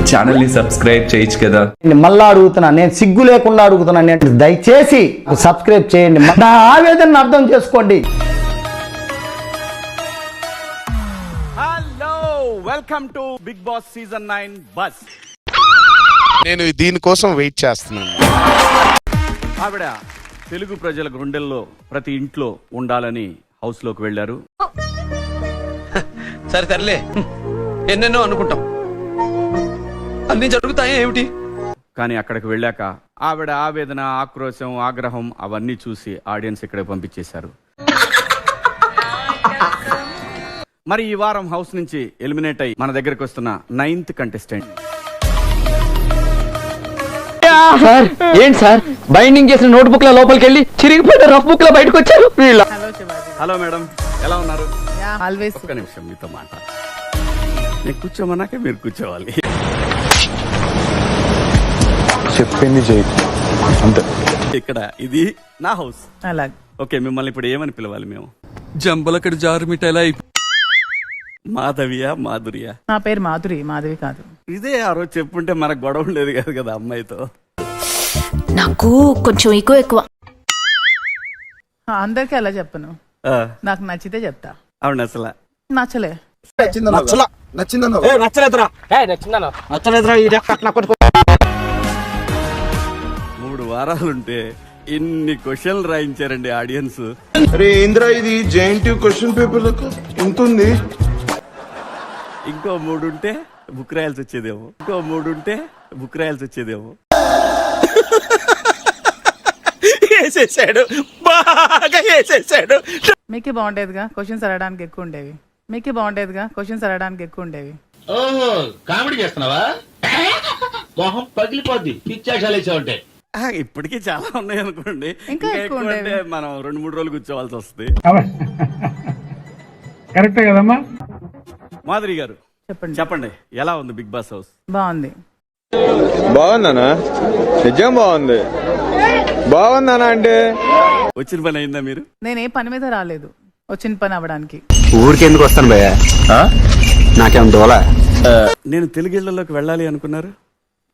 Channel ని subscribe చేయొచ్చు కదా. మళ్ళా అడుగుతున్నా, నేను సిగ్గు లేకుండా అడుగుతున్నా, నేను దయచేసి సబ్స్క్రైబ్ చేయండి, నా ఆవేదనను అర్థం చేసుకోండి. Hello, welcome to Bigg Boss season 9 boss. నేను దీనికోసం వెయిట్ చేస్తున్నాను. ఆవిడ తెలుగు ప్రజల గుండెల్లో ప్రతి ఇంట్లో ఉండాలని హౌస్ లోకి వెళ్లారు. సరే తరలే, ఎన్నెన్నో అనుకుంటాం, అన్ని జరుగుతాయి ఏమిటి. కానీ అక్కడికి వెళ్ళాక ఆవిడ ఆవేదన, ఆక్రోశం, ఆగ్రహం అవన్నీ చూసి ఆడియన్స్ ఇక్కడే పంపించేశారు. మరి ఈ వారం హౌస్ నుంచి ఎలిమినేట్ అయ్యి మన దగ్గరకు వస్తున్న 9th కంటెస్టెంట్. సార్ ఏంటి సార్, బైండింగ్ చేసిన నోట్ బుక్ లో లోపలికి వెళ్ళి చిరిగిపోయిన రఫ్ బుక్ లో బయటకు వచ్చారు. హలో మేడం, ఎలా ఉన్నారు? ఆల్వేస్. ఒక్క నిమిషం మీతో మాట. నేను కూర్చోమన్నాకే మీరు కూర్చోవాలి. చెప్పింది చేయి అంతే. ఇక్కడ ఇది నా హౌస్. అలాగే. ఓకే, మిమ్మల్ని ఇప్పుడు ఏమని పిలవాలి మేము? జంబలకడి జారు మిఠాయిలా మాధవియా, మాధురియా? నా పేరు మాధురి, మాధవి కాదు. ఇదే ఆ రోజు చెప్పుంటే మనకు గొడవ ఉండేది కాదు కదా అమ్మాయితో. నాకు కొంచెం ఎక్కువ. అందరికి అలా చెప్పను, ఆ, నాకు నచ్చితే చెప్తా. అవును, అసలు నచ్చలే. మూడు వారాలుంటే ఇన్ని క్వశ్చన్లు రాయించారండి ఆడియన్స్. అరే ఇంద్రా, ఇది జేఎన్టీయూ క్వశ్చన్ పేపర్ లకు ఇంత ఉంది. ఇంకో 3 ఉంటే బుక్ రాయాల్సి వచ్చేదేమో. వేసేసాడు, బాగా వేసేసాడు. మీకే బాగుండేదిగా క్వశ్చన్స్ అడగడానికి ఎక్కువ ఉండేవి. కామెడీ చేస్తున్నావా? మొహం పగిలిపోద్ది, పిచ్చాశాలేసా ఉంటాయి. ఇప్పటికీ చాలా ఉన్నాయి అనుకోండి. ఇంకా ఎక్కువ అంటే మనం 2-3 రోజులు కూర్చోవాల్సి వస్తుంది. కరెక్టే కదమ్మా. మాధురి గారు చెప్పండి, ఎలా ఉంది బిగ్ బాస్ హౌస్? బాగుంది. బాగుందనా? నిజం బాగుందనా? అంటే వచ్చిన పని అయిందా మీరు? నేను ఏ పని మీద రాలేదు, వచ్చిన పని అవ్వడానికి. ఊరికి ఎందుకు వస్తాను భయ్య, నాకేం దోలా. నేను తెలుగిళ్లలోకి వెళ్ళాలి అనుకున్నారు?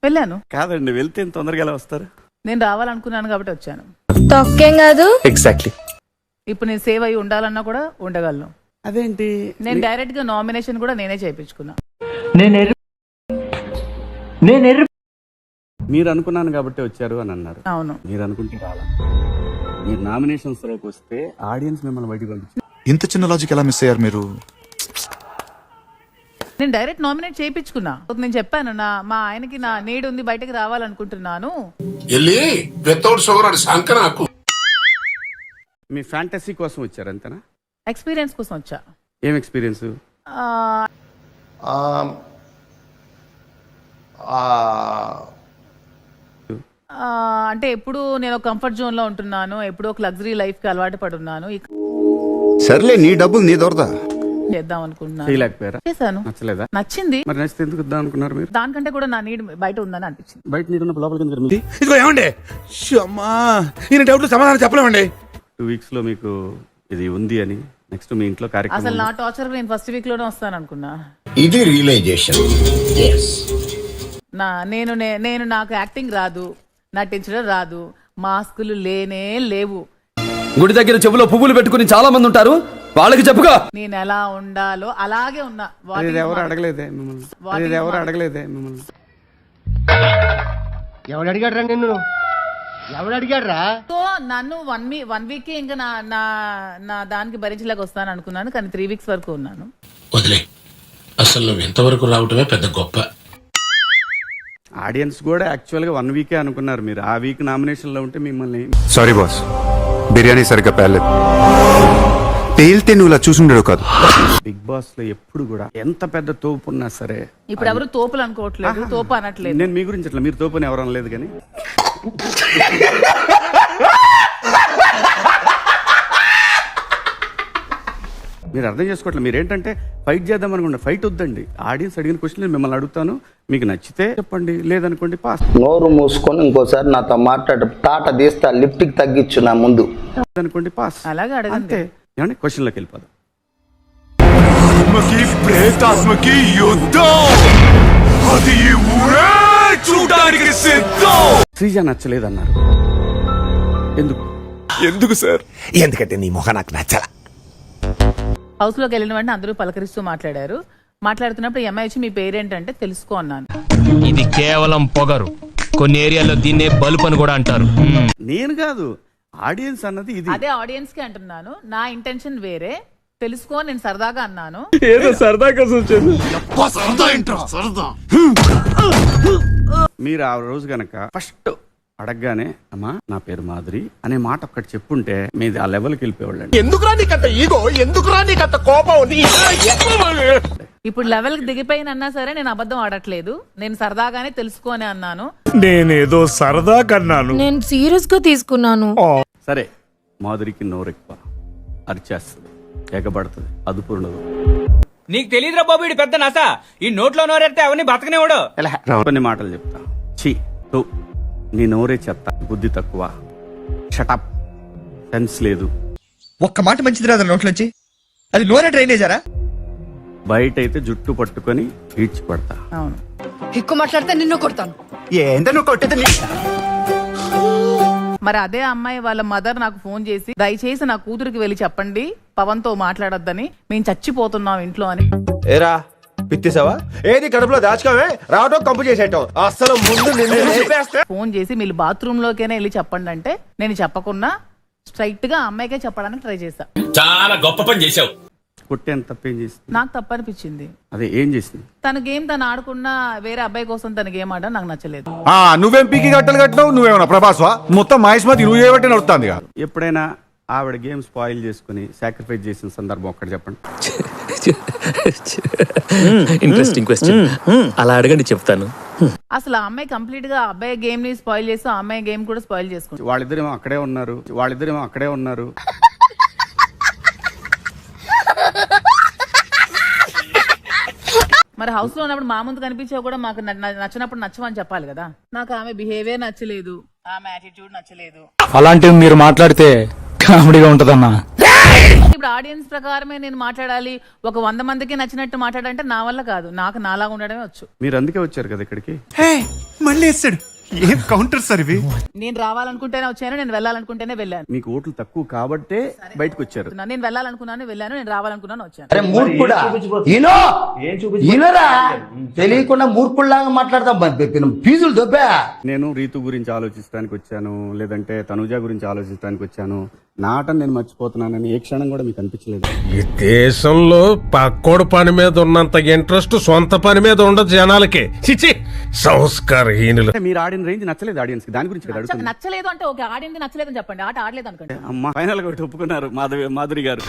వెళ్ళాను. కాదండి, వెళ్తే ఇంత తొందరగా ఎలా వస్తారు? నేను రావాలనుకున్నాను కాబట్టి వచ్చాను. తొక్కేం కాదు. ఎగ్జాక్ట్లీ. ఇప్పుడు నేను సేవ్ అయ్యి ఉండాలన్నా కూడా ఉండగలను. అదేంటి? నేను డైరెక్ట్ గా నామినేషన్ కూడా నేనే చేయించుకున్నా. మీరు అనుకున్నాను కాబట్టి వచ్చారు అని అన్నారు. అవును. మీరు అనుకుంటే రాలా. మీరు నామినేషన్స్ లోకి వస్తే ఆడియన్స్ మిమ్మల్ని బయటికి పంపించారు. ఇంత చిన్న లాజిక్ ఎలా మిస్ అయ్యారు మీరు? నేను డైరెక్ట్ నామినేట్ చేయించుకున్నా. నేను చెప్పాను, మా ఆయనకి నా నీడ్ ఉంది, బయటకి రావాలనుకుంటున్నాను. మీ ఫ్యాంటసీ కోసం వచ్చారు అంతేనా? ఎక్స్పీరియన్స్ కోసం వచ్చా. ఏం ఎక్స్పీరియన్స్? అంటే ఎప్పుడు నేను కంఫర్ట్ జోన్ లో ఉంటున్నాను, ఎప్పుడు ఒక లగ్జరీ లైఫ్ కి అలవాటు పడున్నాను. సర్లే, నీ డబ్బులు నీ దొరదా చేద్దాం అనుకున్నాను. చేయలేకపోయారా? చేశాను. నచ్చలేదా? నచ్చింది. మరి నచ్చితే ఎందుకు వద్దాం అనుకున్నారు మీరు? దానికంటే కూడా నా నీడ్ బయట ఉందని అనిపించింది. బయట నీడు లోపలికి ఎందుకు? ఇదిగో ఏమండి, ఈయన డౌట్లు సమాధానం చెప్పలేమండి. 2 weeks లో మీకు ఇది ఉంది అని నెక్స్ట్ మీ ఇంట్లో అసలు కార్యక్రమం. నా టార్చర్ నేను ఫస్ట్ వీక్ లోనే వస్తాను అనుకున్నా. ఇది రియలైజేషన్. నేను నాకు యాక్టింగ్ రాదు, నటించడం రాదు, మాస్కులు లేనే లేవు. గుడి దగ్గర చెవులో పువ్వులు పెట్టుకుని చాలా మంది ఉంటారు, వాళ్ళకి చెప్పుగా. నేను ఎలా ఉండాలో అలాగే ఉన్నా. ఎవరు అడగలేదే మిమ్మల్ని? ఎవడు అడిగాడ్రా నిన్ను? సో నన్ను 1 week ఇంకా నా దానికి భరించలేక వస్తాను అనుకున్నాను, కానీ 3 weeks వరకు ఉన్నాను. వదిలే, అసలు నువ్వు ఇంతవరకు రావటమే పెద్ద గొప్ప. ఆడియన్స్ కూడా యాక్చువల్ గా 1 week అనుకున్నారు. మీరు ఆ వీక్ నామినేషన్ లో ఉంటే మిమ్మల్ని. సారీ బాస్, బిర్యానీ సరిగ్గా పేర్లేదు. పేలితే నువ్వు ఇలా చూసుండడు కాదు. బిగ్ బాస్ లో ఎప్పుడు కూడా ఎంత పెద్ద తోపు ఉన్నా సరే, ఇప్పుడు ఎవరు తోపులు అనుకోవట్లేదు, తోపు అనట్లేదు. నేను మీ గురించి అట్లా, మీరు తోపు అని ఎవరు అనలేదు. కానీ మీరు అర్థం చేసుకోవట్లేదు. మీరు ఏంటంటే ఫైట్ చేద్దాం అనుకోండి, ఫైట్ వద్దండి. ఆడియన్స్ అడిగిన క్వశ్చన్ మిమ్మల్ని అడుగుతాను, మీకు నచ్చితే చెప్పండి, లేదనుకోండి పాస్. నోరు మూసుకొని ఇంకోసారి నాతో మాట్లాడు, తాట తీస్తా, లిఫ్ట్ కి తగ్గించు నా ముందు అనుకోండి పాస్. అలాగే అడగండి. అంతే. ఏమండి, క్వశ్చన్లోకి వెళ్ళిపోదాం. ప్రేతాత్మకి యుద్ధం, అది ఈ శ్రీజ నచ్చలేదన్నారు. ఎందుకు? ఎందుకు సార్? ఎందుకంటే నీ మొహ నాకు నచ్చల. హౌస్ లోకి వెళ్ళిన వెంటనే అందరూ పలకరిస్తూ మాట్లాడారు. మాట్లాడుతున్నప్పుడు ఈ అమ్మాయి వచ్చి మీ పేరేంటంటే తెలుసుకో అన్నాను. ఇది కేవలం పొగరు. కొన్ని ఏరియాలో దీన్నే బలుపు అని కూడా అంటారు. నేను కాదు, ఆడియన్స్ అన్నది ఇది. అదే ఆడియన్స్ కి అంటున్నాను, నా ఇంటెన్షన్ వేరే. తెలుసుకో నేను సరదాగా అన్నాను. ఏదో సరదాగా వచ్చేది. మీరు ఆ రోజు గనక ఫస్ట్ అడగగానే అమ్మా నా పేరు మాధురి అనే మాట ఒక్కటి చెప్పుంటే మీది ఆ లెవెల్కి వెళ్ళిపోవాళ్ళండి. ఎందుకురా నీకంత ఈగో? ఎందుకురా నీకంత కోపం? ఇప్పుడు లెవెల్ కి దిగిపోయిన అన్నా సరే నేను అబద్ధం ఆడట్లేదు. నేను సరదాగానే తెలుసుకో అని అన్నాను. నేనేదో సరదా కన్నాను. నేను సీరియస్ గా తీసుకున్నాను. సరే, మాధురికి నోరెక్కువ, అరిచేస్తుంది, ఎగబడుతుంది, అదుపు ఉండదు. నీకు తెలియదురా బాబు, ఇడు పెద్ద నస. ఈ నోట్లో నోరెడితే అవన్నీ బతకనేవాడు. కొన్ని మాటలు చెప్తా. ఛీ తు, నీ నోరే చెత్త, బుద్ధి తక్కువ, షటప్, సెన్స్ లేదు. ఒక్క మాట మంచిది రాదు నోట్లోంచి. అది నోరే డ్రైనేజరా? బయట అయితే జుట్టు పట్టుకొని ఈడ్చి పడతా. అవును, ఎక్కువ మాట్లాడితే నిన్ను కొడతాను. ఏంటో కొట్టేది. మరి అదే అమ్మాయి వాళ్ళ మదర్ నాకు ఫోన్ చేసి దయచేసి నా కూతురికి వెళ్ళి చెప్పండి పవన్ తో మాట్లాడొద్దని, మేము చచ్చిపోతున్నాం ఇంట్లో అని. ఏరా పిత్తిసావా? ఏది కడుపులో దాచుకోవే, రావటం కంపు చేసేయటం. అసలు ముందు నిన్ను ఫోన్ చేసి మీరు బాత్రూమ్ లోకేనే వెళ్ళి చెప్పండి అంటే నేను చెప్పకుండా స్ట్రైట్ గా అమ్మాయికే చెప్పడానికి ట్రై చేశా. చాలా గొప్ప పని చేశావు. కొట్టేంత తప్పేం చేసింది? నాకు తప్పనిపించింది. అదే ఏం చేసింది? తన గేమ్ తను ఆడకుండా వేరే అబ్బాయి కోసం తన గేమ్ ఆడడం నాకు నచ్చలేదు. నువ్వేం పీకి గట్టలు కట్టినావు? నువ్వేమన్నా ప్రభాస్వా? మొత్తం మహేష్మతి నువ్వు ఏబట్టి నడుస్తుంది. ఎప్పుడైనా ఆవిడ గేమ్ స్పాయిల్ చేసుకుని సాక్రిఫైస్ చేసిన సందర్భం ఒక్కటి చెప్పండి. Interesting question. అలా అడగండి చెప్తాను. అసలు ఆ అమ్మాయి కంప్లీట్ గా అబ్బాయి గేమ్ ని స్పాయిల్ చేసి ఆ అమ్మాయి గేమ్ కూడా స్పాయిల్ చేసుకుంది. వాళ్ళిద్దరేమో అక్కడే ఉన్నారు. మరి హౌస్ లో ఉన్నప్పుడు మా ముందు కనిపించా కూడా మాకు నచ్చినప్పుడు నచ్చమని చెప్పాలి కదా. నాకు ఆమె బిహేవియర్ నచ్చలేదు, ఆమె యాటిట్యూడ్ నచ్చలేదు. అలాంటివి మీరు మాట్లాడితే కామెడీగా ఉంటదన్నా. ఇప్పుడు ఆడియన్స్ ప్రకారమే నేను మాట్లాడాలి, ఒక 100 మందికి నచ్చినట్టు మాట్లాడాలంటే నా వల్ల కాదు. నాకు నాలాగా ఉండడమే వచ్చు. మీరు అందుకే వచ్చారు కదా ఇక్కడికి. మళ్ళీ వేస్తాడు. ఏం కౌంటర్ సార్ ఇవి? నేను రావాలనుకుంటేనే వచ్చాను, నేను వెళ్ళాలనుకుంటేనే వెళ్ళాను. మీకు ఓట్లు తక్కువ కాబట్టే బయటకు వచ్చారు. నేను వెళ్ళాలనుకున్నాను వెళ్ళాను, నేను రావాలనుకున్నాను వచ్చాను. అరే మూర్ఖుడా, ఈనోరా తెలియకుండా మూర్ఖుల్లాగా మాట్లాడతాం. ఫీజులు దొబ్బా. నేను రీతు గురించి ఆలోచించడానికి వచ్చాను, లేదంటే తనుజ గురించి ఆలోచించడానికి వచ్చాను. నాటని నేను మర్చిపోతున్నానని ఏ క్షణం కూడా మీకు అనిపించలేదు. ఈ దేశంలో పక్కోడు పని మీద ఉన్నంత ఇంట్రెస్ట్ సొంత పని మీద ఉండదు జనాలకి. చిచి సంస్కారహీనులు. అంటే మీరు ఆడిన రేంజ్ నచ్చలేదు ఆడియన్స్ కి, దాని గురించి అడుగుతుంది. నచ్చలేదు అంటే ఓకే, ఆడింది నచ్చలేదని చెప్పండి, ఆట ఆడలేదు అనుకోండి. అమ్మా ఫైనల్ గా ఒకటి ఒప్పుకున్నారు మాధురి గారు.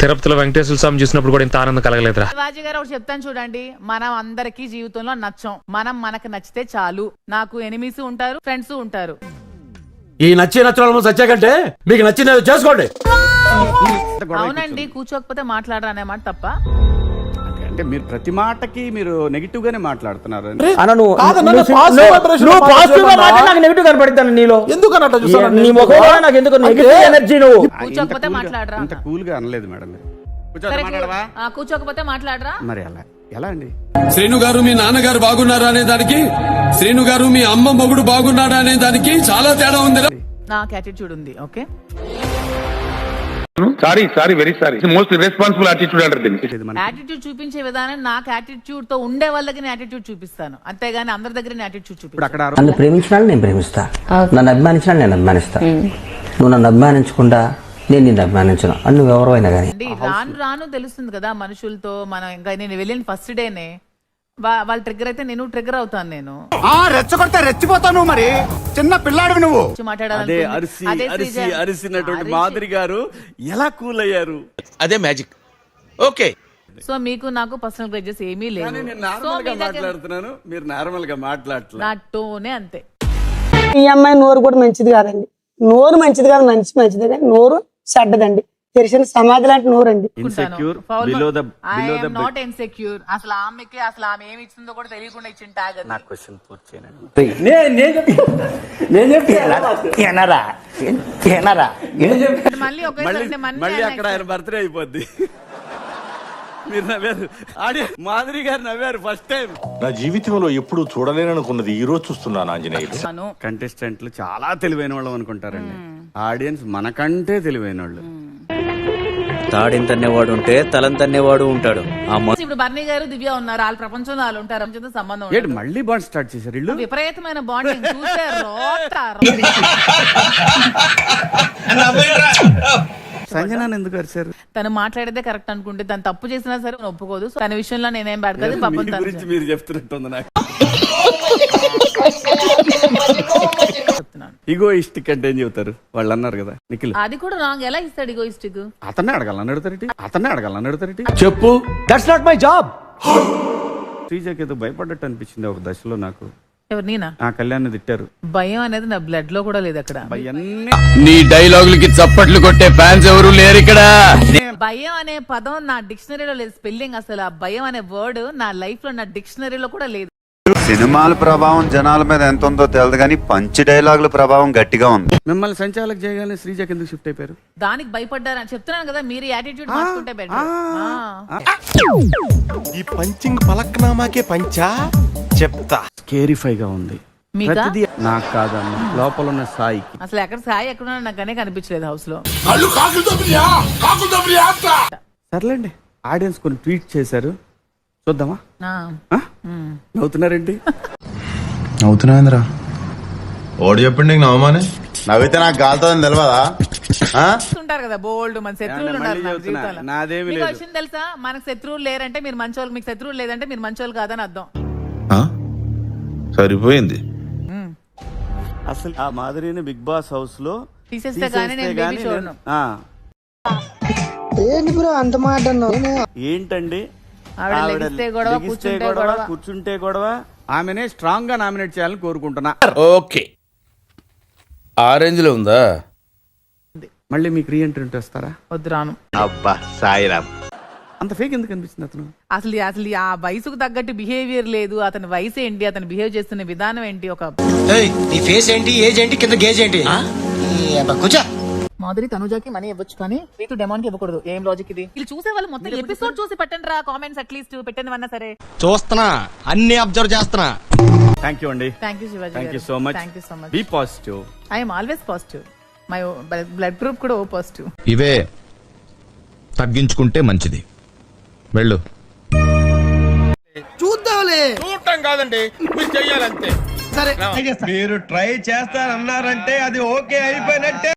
తిరుపతిలో వెంకటేశ్వర స్వామి చూసినప్పుడు కూడా ఇంత ఆనందం కలగలేదురా. శివాజీ గారు ఒకటి చెప్తాను చూడండి, మనం అందరికీ జీవితంలో నచ్చం. మనకు నచ్చితే చాలు. నాకు ఎనిమీస్ ఉంటారు, ఫ్రెండ్స్ ఉంటారు. ఈ నచ్చిన సచ్చా కంటే మీకు నచ్చినది చేసుకోండి. అవునండి, కూర్చోకపోతే మాట్లాడరా అనే మాట తప్ప. అంటే మీరు ప్రతి మాటకి మీరు నెగిటివ్ గానే మాట్లాడుతున్నారు. కూర్చోకపోతే మాట్లాడరా, అంత కూల్ గా అనలేదు మేడం. కూర్చోకపోతే మాట్లాడరా. మరి ఎలా అండి? శ్రీను గారు మీ నాన్నగారు బాగున్నారా అనే దానికి, శ్రీను గారు మీ అమ్మ మొగుడు బాగున్నాడా అనే దానికి చాలా తేడా ఉంది. నాకు యాటిట్యూడ్ ఉంది. Okay, sorry very sorry. Most responsible attitude అంటారు దీనికి. యాటిట్యూడ్ చూపించే విధానం నాకు యాటిట్యూడ్ తో ఉండే వాళ్ళకి నేను యాటిట్యూడ్ చూపిస్తాను, అంతేగాని అందరి దగ్గర యాటిట్యూడ్ చూపిస్తాను. నన్ను ప్రేమించిన నేను ప్రేమిస్తా, నన్ను అభిమానించిన నేను అభిమానిస్తా. నువ్వు నన్ను అభిమానించకుండా నేను నిన్ను అభిమానించను. అని నువ్వు ఎవరైనా కానీ రాను తెలుస్తుంది కదా మనుషులతో. మనం ఇంకా నేను వెళ్ళిన ఫస్ట్ డేనే వాళ్ళు ట్రిగ్గర్ అయితే నేను ట్రిగ్గర్ అవుతాను. నేను రెచ్చగొడితే రెచ్చిపోతాను. మరి చిన్న పిల్లాడు నువ్వు. అదే అరిసినటువంటి మాధురి గారు ఎలా కూల్ అయ్యారు? అదే మ్యాజిక్. ఓకే, సో మీకు నాకు పర్సనల్ గ్రేజెస్ ఏమీ లేదు. నేను నార్మల్ గా మాట్లాడుతున్నాను, మీరు నార్మల్ గా మాట్లాడట్లేదు. నా టోనే అంతే. ఈ అమ్మాయి నోరు కూడా మంచిది కాదండి. నోరు మంచిది కాదు, మంచిదే కానీ నోరు చెడ్డదండి. తెలిసిన సమాధి లాంటి నోరు అండి. Not insecure. అసలు ఆమెకి అసలు ఆమె ఏమి ఇచ్చిందో కూడా తెలియకుండా ఇచ్చిన ట్యాగ్. నా క్వశ్చన్ పూర్తి చేయండి. మళ్ళీ మళ్ళీ అక్కడ ఆయన బర్త్డే అయిపోద్ది. మీరు నవ్వారు. మాధురి గారు నవ్వారు ఫస్ట్ టైం. నా జీవితంలో ఎప్పుడు చూడలేననుకున్నది ఈ రోజు చూస్తున్నాను ఆంజనేయులు. కంటెస్టెంట్లు చాలా తెలివైన వాళ్ళు అనుకుంటారండి. ఆడియన్స్ మనకంటే తెలివైన వాళ్ళు. తాడింతనేవాడు ఉంటే తలంతనేవాడు ఉంటాడు. ఇప్పుడు బర్నీ గారు దివ్య ఉన్నారు, వాళ్ళ ప్రపంచంలో వాళ్ళు ఉంటారు. ప్రపంచంతో సంబంధం ఏంటి మళ్ళీ బాండ్ స్టార్ట్ చేశారు వీళ్ళు? విపరీతమైన బాండింగ్ చూసారు. సంజనాన్ని ఎందుకు అరిచారు? తను మాట్లాడేదే కరెక్ట్ అనుకుంటే తను తప్పు చేసినా సరే ఒప్పుకోదు. తన విషయంలో నేనేం పడకదు. పాపం మీ గురించి మీరు చెప్తున్నట్టుంది నాకు. ఈగోయిస్టిక్ అంటే ఏం చెబుతారు వాళ్ళు అన్నారు కదా నిఖిల్. అది కూడా రాంగ్. ఎలా ఇస్తాడు ఈగోయిస్టిక్? అతన్నే అడగాలని అడుగుతారేంటి? చెప్పు. That's not my job. శ్రీజకి ఏదో భయపడ్డట్టు అనిపించింది ఒక దశలో నాకు. ఎవరు నేనా? ఆ కళ్యాణ్ తిట్టారు. భయం అనేది నా బ్లడ్ లో కూడా లేదు అక్కడ. నీ డైలాగులకి చప్పట్లు కొట్టే ఫ్యాన్స్ ఎవరు లేరు ఇక్కడ. భయం అనే పదం నా డిక్షనరీలో లేదు. స్పెల్లింగ్ అసలు ఆ భయం అనే వర్డ్ నా లైఫ్ లో నా డిక్షనరీలో కూడా లేదు. సినిమాల ప్రభావం జనాల మీద ఎంత ఉందో తెలియదు కానీ పంచి డైలాగుల ప్రభావం గట్టిగా ఉంది. మిమ్మల్ని సంచాలక చేయగానే శ్రీజకి ఎందుకు షిఫ్ట్ అయిపోయారు? దానికి భయపడ్డారని చెప్తున్నాను కదా. మీరు యాటిట్యూడ్ మార్చుకుంటే బెటర్. ఈ పంచింగ్ పలక్నామాకే పంచా చెప్తా. కేరిఫైగా ఉంది మీకా? ప్రతిదీ. నాకు కాదమ్మా, లోపల ఉన్న సాయికి. అసలు ఎక్కడ సాయి ఎక్కడ నాకు అనే కనిపించలేదు హౌస్ లో. సర్లేండి, ఆడియన్స్ కొన్ని ట్వీట్ చేశారు, చూద్దామా? నవ్వుతున్నారేంటి? అవుతున్నాయింద్రా ఓడి చెప్పండి నీకు నవమానే. నవ్వితే నాకు గాలుతుందని తెలియదా? ఉంటారు కదా బోల్డ్ మన శత్రువులు మళ్ళీ ఉన్నారు నా చెబుతున్నా, జీవితంలో. నాదేమీ మీకు లేదు. విషయం తెలుసా? మనకు శత్రువులు లేరంటే మీరు మంచోళ్ళు, మీకు శత్రువులు లేదంటే మీరు మంచోళ్ళు కాదని అర్థం. సరిపోయింది. అసలు ఆ మాదిరిని బిగ్ బాస్ హౌస్ లో తీసేస్తే గానీ నేను బేబీ చూడను. ఏంటి బ్రో అంత మాట అన్నావు? ఏంటండి ఆవిడ లెగిస్తే గొడవ, లెగిస్తే కూర్చుంటే గొడవ, గొడవ. కూర్చుంటే గొడవ. ఆమెనే స్ట్రాంగ్ గా నామినేట్ చేయాలని కోరుకుంటున్నా. ఓకే, ఆరెంజ్ లో ఉందా? మళ్ళీ మీకు రీఎంట్రీ వస్తారా? వద్దు, రాను. అబ్బా సాయిరామ్. అంత ఫేక్ ఎందుకు అనిపిస్తుంది అతను? అసలు ఆ వయసుకు తగ్గట్టు బిహేవియర్ లేదు. అతని వయసు ఏంటి, అతను బిహేవ్ చేస్తున్న విధానం ఏంటి? ఒక నీ ఫేస్ ఏంటి, ఏజ్ ఏంటి, కింద గేజ్ ఏంటి? కూర్చో. మాధురి తనుజాకి మనీ ఇవ్వచ్చు కానీ రీతు డెమాన్ కి ఇవ్వకూడదు. ఏం లాజిక్ ఇది? వీళ్ళు చూసే వాళ్ళు మొత్తం ఎపిసోడ్ చూసి పెట్టండి రా కామెంట్స్, అట్లీస్ట్ పెట్టండి అన్నా సరే. చూస్తున్నా, అన్ని అబ్జర్వ్ చేస్తున్నా. థ్యాంక్ యూ అండి. Thank you Shivaji. Thank you so much. Thank you so much. Be positive. I'm always positive. My blood group కూడా ఓ పాజిటివ్. ఇవే తగ్గించుకుంటే మంచిది. వెళ్ళు. చూద్దాంలే. చూడటం కాదండి, మీరు చెయ్యాలంతే. సరే మీరు ట్రై చేస్తారన్నారంటే అది ఓకే అయిపోయినట్టే.